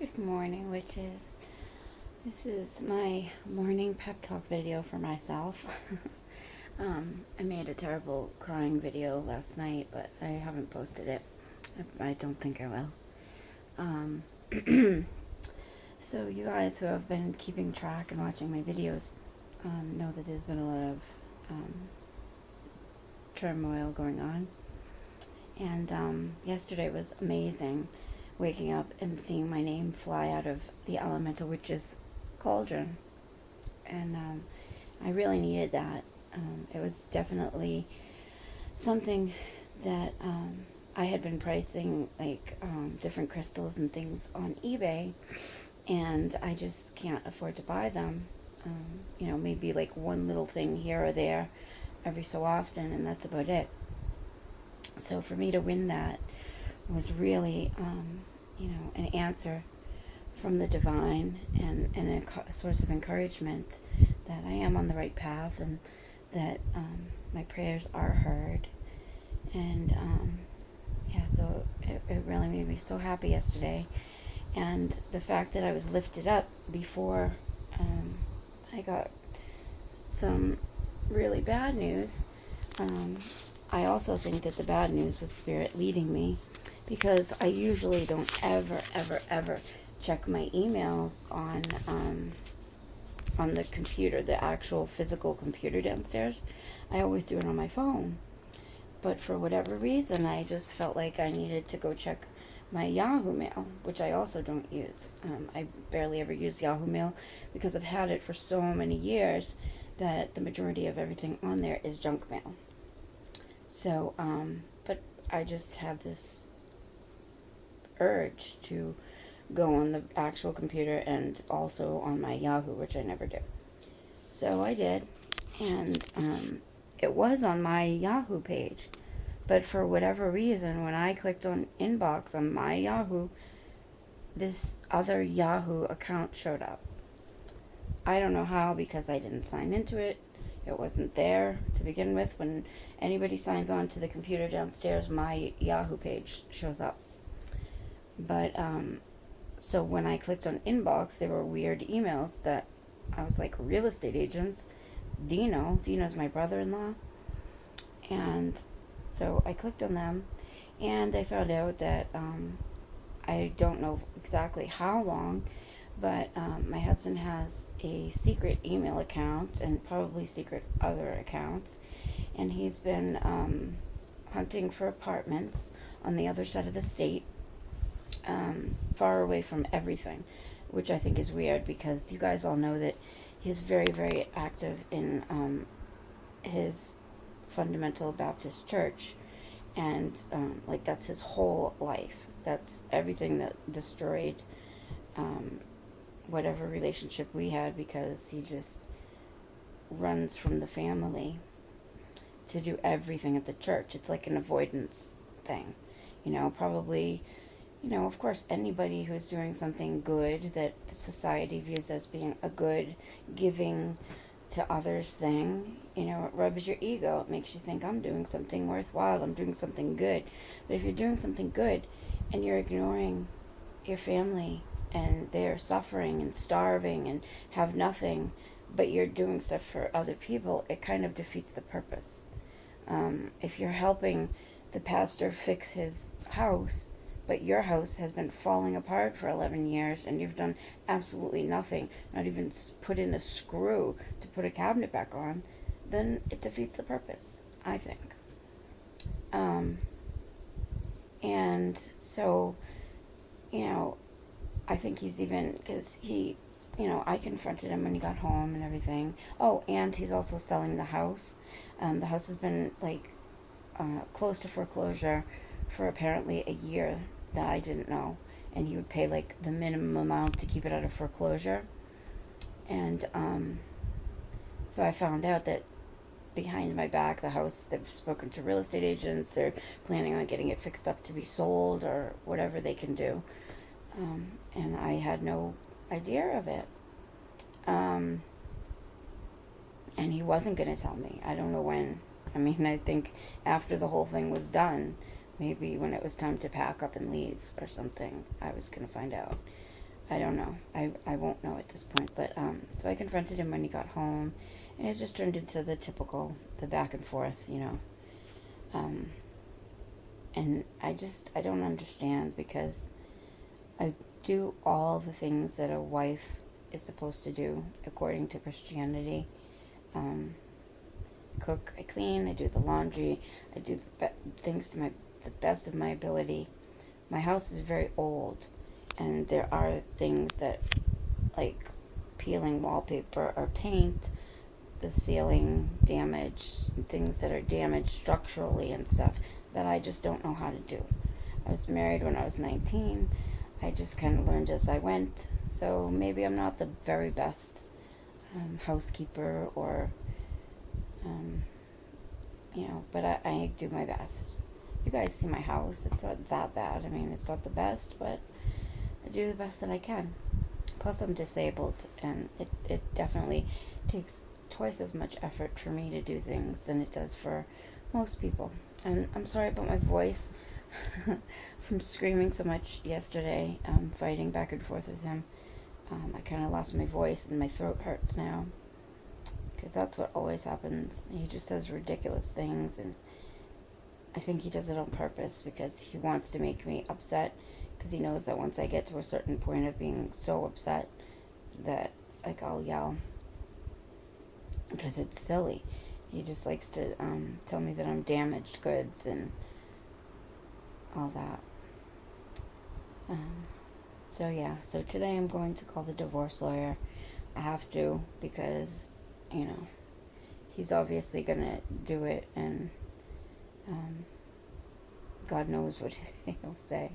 Good morning, witches. This is my morning pep talk video for myself. I made a terrible crying video last night, but I haven't posted it. I don't think I will. So you guys who have been keeping track and watching my videos know that there's been a lot of turmoil going on. And yesterday was amazing, waking up and seeing my name fly out of the elemental witch's cauldron. And I really needed that. It was definitely something that I had been pricing, like different crystals and things on eBay, and I just can't afford to buy them. Maybe like one little thing here or there every so often, and that's about it. So for me to win that was really, an answer from the divine, and a source of encouragement that I am on the right path, and that my prayers are heard. And so it really made me so happy yesterday. And the fact that I was lifted up before I got some really bad news, I also think that the bad news was Spirit leading me, because I usually don't ever check my emails on the computer, the actual physical computer downstairs. I always do it on my phone. But for whatever reason, I just felt like I needed to go check my Yahoo Mail, which I also don't use. I barely ever use Yahoo Mail because I've had it for so many years that the majority of everything on there is junk mail. So, but I just have this urge to go on the actual computer and also on my Yahoo, which I never do. So I did, and it was on my Yahoo page, but for whatever reason, when I clicked on inbox on my Yahoo, this other Yahoo account showed up. I don't know how, because I didn't sign into it. It wasn't there to begin with. When anybody signs on to the computer downstairs, my Yahoo page shows up. But so when I clicked on inbox, there were weird emails that I was like, real estate agents, Dino's my brother-in-law. And so I clicked on them, and I found out that I don't know exactly how long, but my husband has a secret email account and probably secret other accounts, and he's been hunting for apartments on the other side of the state, far away from everything, which I think is weird, because you guys all know that he's very, very active in his fundamental Baptist church, and that's his whole life. That's everything that destroyed whatever relationship we had, because he just runs from the family to do everything at the church. It's like an avoidance thing, probably. Of course, anybody who's doing something good that the society views as being a good, giving to others thing, it rubs your ego. It makes you think, I'm doing something worthwhile, I'm doing something good. But if you're doing something good and you're ignoring your family, and they're suffering and starving and have nothing, but you're doing stuff for other people, it kind of defeats the purpose. If you're helping the pastor fix his house, but your house has been falling apart for 11 years and you've done absolutely nothing, not even put in a screw to put a cabinet back on, then it defeats the purpose, I think. And so, I think he's even, because he, I confronted him when he got home and everything. Oh, and he's also selling the house. The house has been, close to foreclosure for apparently a year that I didn't know. And he would pay, the minimum amount to keep it out of foreclosure. And so I found out that behind my back, the house, they've spoken to real estate agents. They're planning on getting it fixed up to be sold or whatever they can do. And I had no idea of it. And he wasn't going to tell me. I don't know when. I think after the whole thing was done, maybe when it was time to pack up and leave or something, I was going to find out. I don't know. I won't know at this point. But so I confronted him when he got home, and it just turned into the typical, the back and forth, you know. Um, and I don't understand, because I do all the things that a wife is supposed to do according to Christianity. Um, Cook, I clean, I do the laundry, I do things to the best of my ability. My house is very old, and there are things that, like peeling wallpaper or paint, the ceiling damage, things that are damaged structurally and stuff, that I just don't know how to do. I was married when I was 19. I just kind of learned as I went. So maybe I'm not the very best housekeeper, or, um, but I do my best. You guys see my house. It's not that bad. I mean, it's not the best, but I do the best that I can. Plus, I'm disabled, and it definitely takes twice as much effort for me to do things than it does for most people. And I'm sorry about my voice from screaming so much yesterday, fighting back and forth with him. I kind of lost my voice, and my throat hurts now, because that's what always happens. He just says ridiculous things, and I think he does it on purpose, because he wants to make me upset, because he knows that once I get to a certain point of being so upset that, like, I'll yell, because it's silly. He just likes to tell me that I'm damaged goods and all that. So yeah, so today I'm going to call the divorce lawyer. I have to, because, he's obviously gonna do it, and God knows what he'll say.